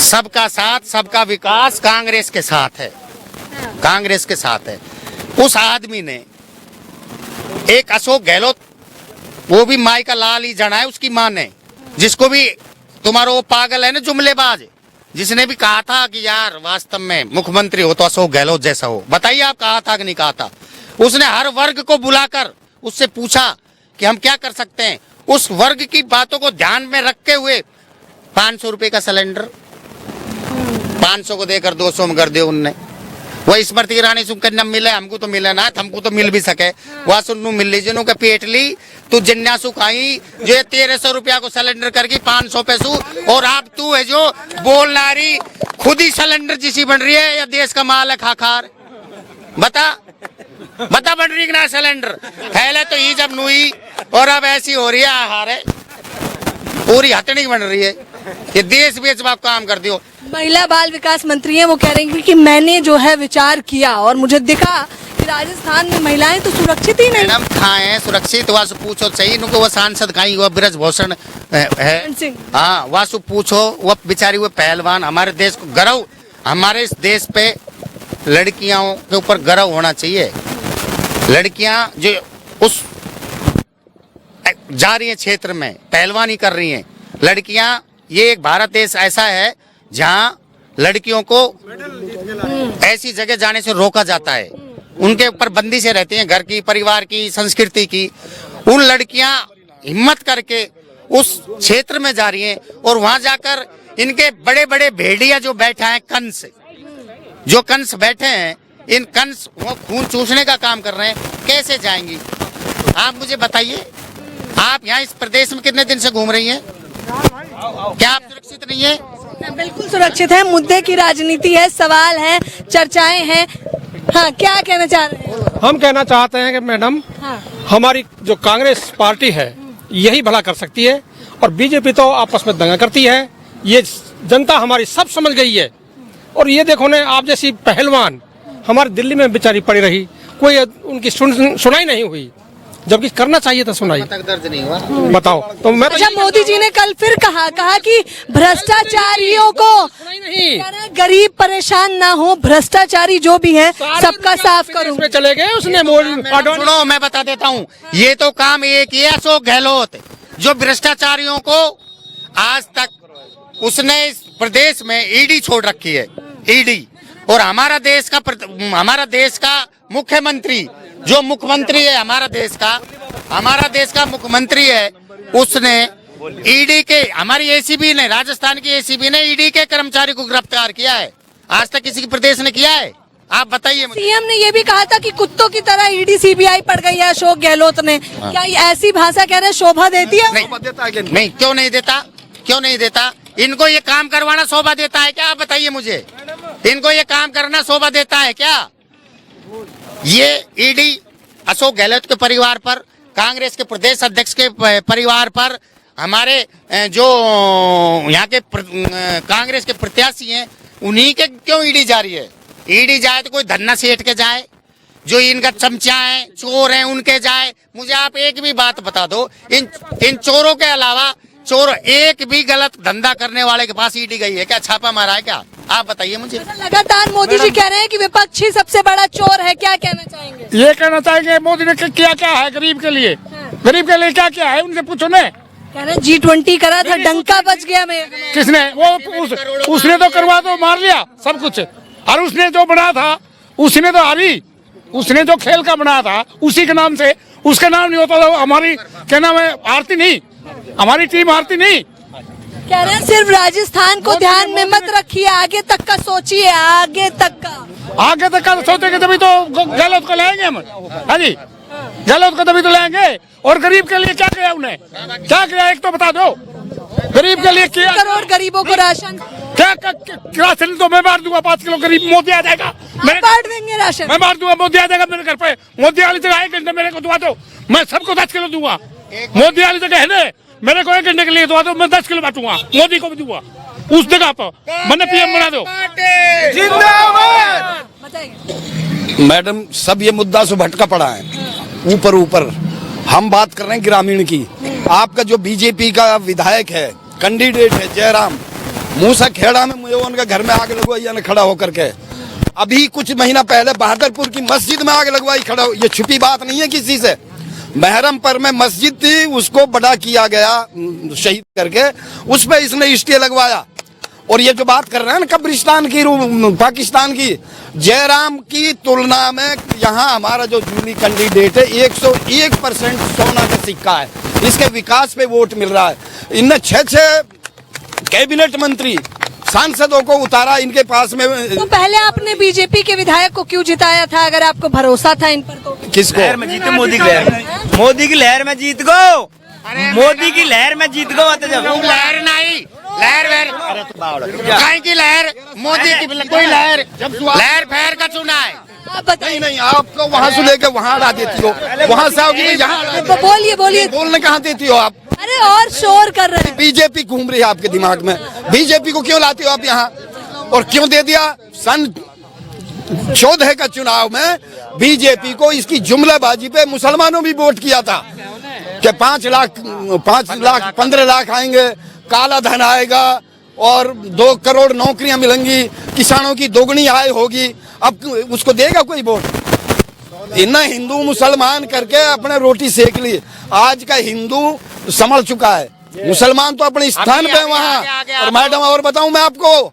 सबका साथ सबका विकास कांग्रेस के साथ है, कांग्रेस के साथ है। उस आदमी ने एक अशोक गहलोत, वो भी माई का लाल ही जना है उसकी मां ने, जिसको भी तुम्हारा वो पागल है ना जुमलेबाज, जिसने भी कहा था कि यार वास्तव में मुख्यमंत्री हो तो अशोक गहलोत जैसा हो। बताइए आप कहा था कि नहीं कहा था? उसने हर वर्ग को बुलाकर उससे पूछा कि हम क्या कर सकते हैं। उस वर्ग की बातों को ध्यान में रखते हुए 500 रुपए का सिलेंडर 500 को देकर 200 में कर दिया उनने। वह स्मृति ईरानी सुकन्या मिले, हमको तो मिले ना, हमको तो मिल भी सके। वह सुन्नू मिल ली जिन्हों के पेट ली तू जिन्यासु खाई जो 1300 रुपया को सिलेंडर करके 500 पैसू। और अब तू है जो बोलना रही खुद ही सिलेंडर जिसी बन रही है या देश का माल है खाखार। बता बन रही ना सिलेंडर पहले तो ही जब नुई और अब ऐसी हो रही है आहार है, पूरी हटनी बन रही है। ये देश बेच बाप काम कर दियो। महिला बाल विकास मंत्री हैं, वो कह रही हैं कि मैंने जो है विचार किया और मुझे दिखा कि राजस्थान में महिलाएं तो सुरक्षित ही नहीं। मैडम कहाँ है सुरक्षित? वह पूछो सही इनको, वह सांसद कहीं वह ब्रजभूषण है। हाँ वह पूछो, वह बेचारी वो पहलवान। हमारे देश को गर्व, हमारे इस देश पे लड़कियों के ऊपर गर्व होना चाहिए। लड़कियां जो उस जा रही है क्षेत्र में पहलवानी कर रही हैं लड़कियां, ये एक भारत देश ऐसा है जहां लड़कियों को ऐसी जगह जाने से रोका जाता है, उनके ऊपर बंदी से रहती हैं, घर की, परिवार की, संस्कृति की। उन लड़कियां हिम्मत करके उस क्षेत्र में जा रही हैं और वहां जाकर इनके बड़े बड़े भेड़िया जो बैठा है कंस, जो कंस बैठे हैं, इन कंस वो खून चूसने का काम कर रहे हैं। कैसे जाएंगी आप मुझे बताइए? आप यहाँ इस प्रदेश में कितने दिन से घूम रही हैं? क्या आप सुरक्षित नहीं है? बिल्कुल सुरक्षित है। मुद्दे की राजनीति है, सवाल है, चर्चाएं हैं। हाँ, क्या कहना चाह रहे हैं? हम कहना चाहते हैं कि मैडम हमारी जो कांग्रेस पार्टी है यही भला कर सकती है और बीजेपी तो आपस में दंगा करती है। ये जनता हमारी सब समझ गई है। और ये देखो ने आप जैसी पहलवान हमारी दिल्ली में बेचारी पड़ी रही, कोई उनकी सुनाई नहीं हुई, जबकि करना चाहिए था सुनाई। तक दर्ज नहीं हुआ। बताओ तो मैं अच्छा, मोदी जी ने कल फिर कहा कि भ्रष्टाचारियों को नहीं, गरीब परेशान ना हो, भ्रष्टाचारी जो भी है सबका साफ करो। इसमें चले गए उसने सुनो मैं बता देता हूँ, ये तो काम एक ही है अशोक गहलोत, जो भ्रष्टाचारियों को आज तक उसने इस प्रदेश में ईडी छोड़ रखी है, ईडी। और हमारा देश का मुख्यमंत्री, जो मुख्यमंत्री है हमारा देश का मुख्यमंत्री है, उसने ईडी के, हमारी एसीबी ने, राजस्थान की एसीबी ने ईडी के कर्मचारी को गिरफ्तार किया है। आज तक किसी प्रदेश ने किया है? आप बताइए मुझे। सीएम ने ये भी कहा था कि कुत्तों की तरह ईडी सीबीआई पड़ गई है अशोक गहलोत ने। क्या ये ऐसी भाषा कह रहे शोभा देती है? नहीं, क्यों नहीं देता? इनको ये काम करवाना शोभा देता है क्या? आप बताइए मुझे, इनको ये काम करना शोभा देता है क्या? ये ईडी अशोक गहलोत के परिवार पर, कांग्रेस के प्रदेश अध्यक्ष के परिवार पर, हमारे जो यहाँ के कांग्रेस के प्रत्याशी हैं उन्हीं के क्यों ईडी जा रही है? ईडी जाए तो कोई धन्ना सेठ के जाए, जो इनका चमचा है, चोर हैं, उनके जाए। मुझे आप एक भी बात बता दो, इन चोरों के अलावा चोर एक भी गलत धंधा करने वाले के पास ईडी गई है क्या? छापा मारा है क्या? आप बताइए मुझे। लगातार मोदी जी कह रहे हैं कि विपक्षी सबसे बड़ा चोर है, क्या कहना चाहेंगे? ये कहना चाहेंगे मोदी ने किया क्या है गरीब के लिए? गरीब के लिए क्या क्या है उनसे पूछो ने। कह रहे G20 करा था, डंका बच गया। किसने? वो उसने तो करवा दो, मार लिया सब कुछ। और उसने जो बना था उसने तो हारी, उसने जो खेल का बनाया था उसी के नाम से, उसका नाम नहीं होता तो हमारी क्या नाम है, हारती नहीं, हमारी टीम हारती नहीं। कह रहे हैं सिर्फ राजस्थान को ध्यान में मत रखिए, आगे तक का सोचिए, आगे तक का सोचेंगे तभी तो गहलोत को लाएंगे हम। हाँ जी, गहलोत को तभी तो लाएंगे। और गरीब के लिए क्या किया उन्हें? क्या किया एक तो बता दो। गरीब के लिए किया, करोड़ गरीबों को राशन, क्या राशन तो मैं बांट दूंगा, 5 किलो गरीब मोदी आ जाएगा, मैं बांट देंगे राशन, मैं बांट दूंगा, मोदी आ जाएगा मेरे घर पे। मोदी वाली जगह 1 घंटे मेरे को दुआ दो, मैं सबको 10 किलो दूंगा। मोदी वाली जगह है ना, मेरे को 1 घंटे के लिए दुआ दो, मैं 10 किलो बांटूंगा, मोदी को भी दूंगा उस जगह पर, मैंने पीएम बना दो। मैडम सब ये मुद्दा से भटका पड़ा है ऊपर। हम बात कर रहे हैं ग्रामीण की। आपका जो बीजेपी का विधायक है, कैंडिडेट है जयराम, मूसा खेड़ा में मुझे उनके घर में आग लगवाई ने खड़ा होकर के। अभी कुछ महीना पहले बहादुरपुर की मस्जिद में आग लगवाई खड़ा, ये छुपी बात नहीं है किसी से। महरमपुर में मस्जिद थी, उसको बड़ा किया गया शहीद करके, उस पर इसने स्टे लगवाया। और ये जो बात कर रहे हैं ना कब्रिस्तान की, पाकिस्तान की, जयराम की तुलना में यहाँ हमारा जो जूली कैंडिडेट है 101% सोना का सिक्का है। इसके विकास पे वोट मिल रहा है। इनने 6 कैबिनेट मंत्री सांसदों को उतारा इनके पास में। तो पहले आपने बीजेपी के विधायक को क्यों जिताया था अगर आपको भरोसा था इन पर? तो किसको? लहर में जीतो, मोदी की लहर में, मोदी की लहर में जीत गो, मोदी की लहर में जीत गो। लहर नहीं, लहर कहीं की लहर, मोदी की कोई लहर, लहर फहर का चुना है। आप बताइए। नहीं, आपको वहाँ से लेकर वहाँ अड़ा देती हो, वहाँ से आओगी यहाँ तो बोलिए। बोलने कहाँ देती हो आप? अरे और शोर कर रहे हैं। बीजेपी घूम रही है आपके दिमाग में। बीजेपी को क्यों लाती हो आप यहाँ, और क्यों दे दिया? सन 14 का चुनाव में बीजेपी को इसकी जुमलाबाजी पे मुसलमानों भी वोट किया था कि 5 लाख 15 लाख आएंगे, काला धन आएगा और 2 करोड़ नौकरियां मिलेंगी, किसानों की दोगुनी आय होगी। अब उसको देगा कोई वोट? इन्हें हिंदू मुसलमान करके अपने रोटी सेक ली। आज का हिंदू संभल चुका है, मुसलमान तो अपने स्थान पे वहाँ। और मैडम और बताऊं मैं आपको,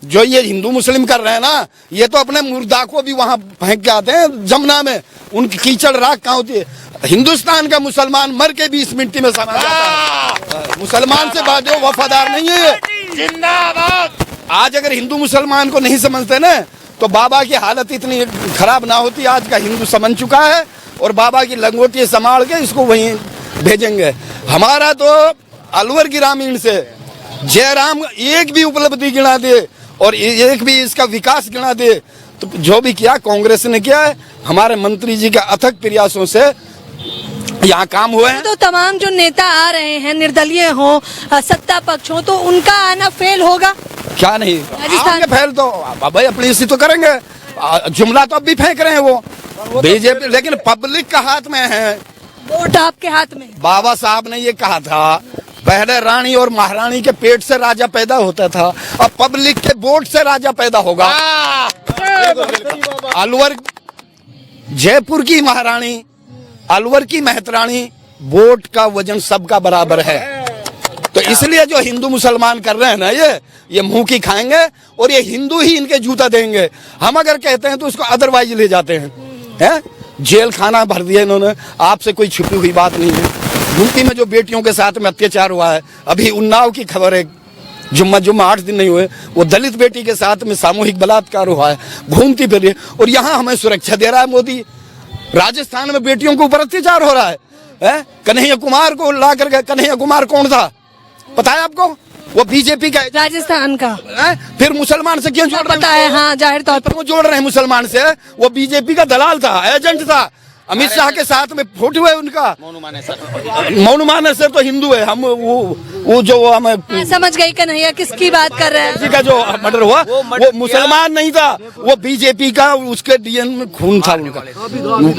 जो ये हिंदू मुस्लिम कर रहे हैं ना, ये तो अपने मुर्दा को भी वहाँ फेंक के आते हैं जमुना में। उनकी कीचड़ राख कहाँ होती है? हिंदुस्तान का मुसलमान मर के 20 मिनट में समा जाता है। मुसलमान से बात जो वफादार नहीं है। जिंदाबाद। आज अगर हिंदू मुसलमान को नहीं समझते ना, तो बाबा की हालत इतनी खराब ना होती। आज का हिंदू समझ चुका है और बाबा की लंगोटी संभाल के इसको वहीं भेजेंगे। हमारा तो अलवर ग्रामीण से जयराम एक भी उपलब्धि गिना दे और एक भी इसका विकास गिना दे, तो जो भी किया कांग्रेस ने किया है। हमारे मंत्री जी के अथक प्रयासों से यहाँ काम हुए हैं। तो तमाम जो नेता आ रहे हैं, निर्दलीय हो, सत्ता पक्ष हो, तो उनका आना फेल होगा क्या? नहीं राजस्थान फेल तो भाई अपनी इसी तो करेंगे। जुमला तो अब भी फेंक रहे हैं वो बीजेपी, लेकिन पब्लिक का हाथ में है, वोट आपके हाथ में। बाबा साहब ने ये कहा था, पहले रानी और महारानी के पेट से राजा पैदा होता था, अब पब्लिक के वोट से राजा पैदा होगा। अलवर जयपुर की महारानी, अलवर की मेहतरानी, वोट का वजन सबका बराबर है। तो इसलिए जो हिंदू मुसलमान कर रहे हैं ना, ये मुंह की खाएंगे और ये हिंदू ही इनके जूता देंगे। हम अगर कहते हैं तो उसको अदरवाइज ले जाते हैं। जेल खाना भर दिया इन्होंने। आपसे कोई छुपी हुई बात नहीं है। यूपी में जो बेटियों के साथ में अत्याचार हुआ है, अभी उन्नाव की खबर है, जुम्मा 8 दिन नहीं हुए, वो दलित बेटी के साथ में सामूहिक बलात्कार हुआ है, घूमती फिर। और यहाँ हमें सुरक्षा दे रहा है मोदी। राजस्थान में बेटियों के ऊपर अत्याचार हो रहा है। कन्हैया कुमार को ला करके, कन्हैया कुमार कौन था पता है आपको? वो बीजेपी का, राजस्थान का। फिर मुसलमान से क्यों जोड़ रहे हैं? पता है, हाँ, जाहिर तौर पर वो जोड़ रहे हैं मुसलमान से। वो बीजेपी का दलाल था, एजेंट था। अमित शाह के साथ में फोटो है उनका। मोनू मानेसर तो हिंदू है। हम वो जो हमें समझ गई कन्हैया किसकी बात कर रहे हैं। किसी का जो मर्डर हुआ वो मुसलमान नहीं था, वो बीजेपी का, उसके डीएनए में खून था उनका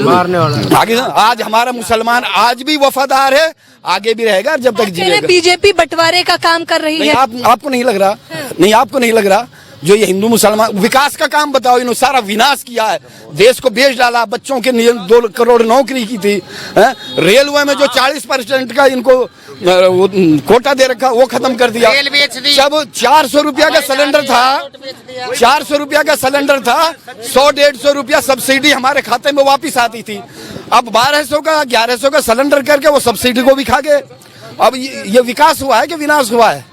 मारने वाला। आगे आज हमारा मुसलमान आज भी वफादार है, आगे भी रहेगा जब तक जिएगा। बीजेपी बंटवारे का काम कर रही है। आपको नहीं लग रहा? नहीं, आपको नहीं लग रहा? जो ये हिंदू मुसलमान विकास का काम बताओ, इन्होंने सारा विनाश किया है, देश को बेच डाला। बच्चों के 2 करोड़ नौकरी की थी। रेलवे में जो 40% का इनको कोटा दे रखा, वो खत्म कर दिया। जब 400 रुपया का सिलेंडर था, 400 रुपया का सिलेंडर था, 100-150 रुपया सब्सिडी हमारे खाते में वापिस आती थी। अब 1200 का 1100 का सिलेंडर करके वो सब्सिडी को भी खा गए। अब ये विकास हुआ है कि विनाश हुआ है?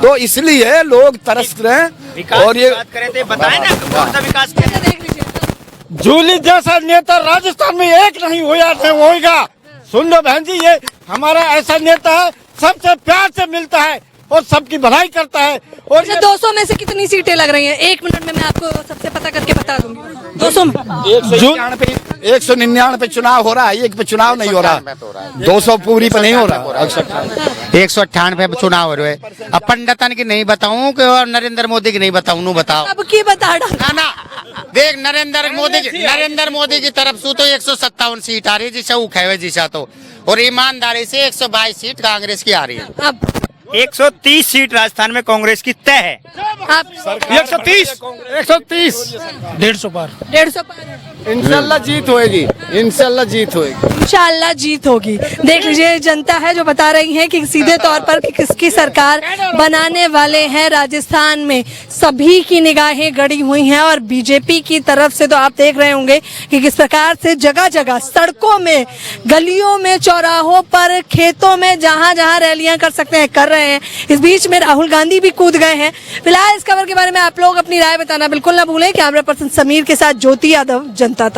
तो इसलिए लोग तरस रहे हैं। और ये बताए ना कौन सा विकास किया। देख लीजिए, जूली जैसा नेता राजस्थान में एक नहीं होगा। सुन लो बहन जी, ये हमारा ऐसा नेता है, सबसे प्यार से मिलता है और सबकी भलाई करता है। और 200 में से कितनी सीटें लग रही हैं? 1 मिनट में मैं आपको सबसे पता करके बता दूंगी। 200 में 199 पे चुनाव हो रहा है, एक पे चुनाव नहीं हो रहा। 200 पूरी पे नहीं हो रहा। 198 पे चुनाव हो रहे हैं। अब पंडितन की नहीं बताऊं कि और नरेंद्र मोदी की नहीं बताऊं, नू बताओ। अब की बता डाला ना देख, नरेंद्र मोदी की तरफ से तो 157 सीट आ रही है, जिसे वो खेवे जिसा तो, और ईमानदारी से 122 सीट कांग्रेस की आ रही है। अब 130 सीट राजस्थान में कांग्रेस की तय है। आप 130 150 पार 150 पार इंशाल्लाह जीत होएगी, इंशाल्लाह जीत होएगी। इंशाल्लाह जीत होगी। देख लीजिए जनता है जो बता रही है कि सीधे तौर पर कि किसकी सरकार बनाने वाले हैं राजस्थान में, सभी की निगाहें गड़ी हुई हैं। और बीजेपी की तरफ से तो आप देख रहे होंगे कि किस प्रकार से जगह जगह सड़कों में, गलियों में, चौराहों पर, खेतों में, जहां जहां रैलियां कर सकते हैं कर रहे हैं। इस बीच में राहुल गांधी भी कूद गए हैं। फिलहाल इस खबर के बारे में आप लोग अपनी राय बताना बिल्कुल ना भूलें। कैमरा पर्सन समीर के साथ ज्योति यादव, जनता तक।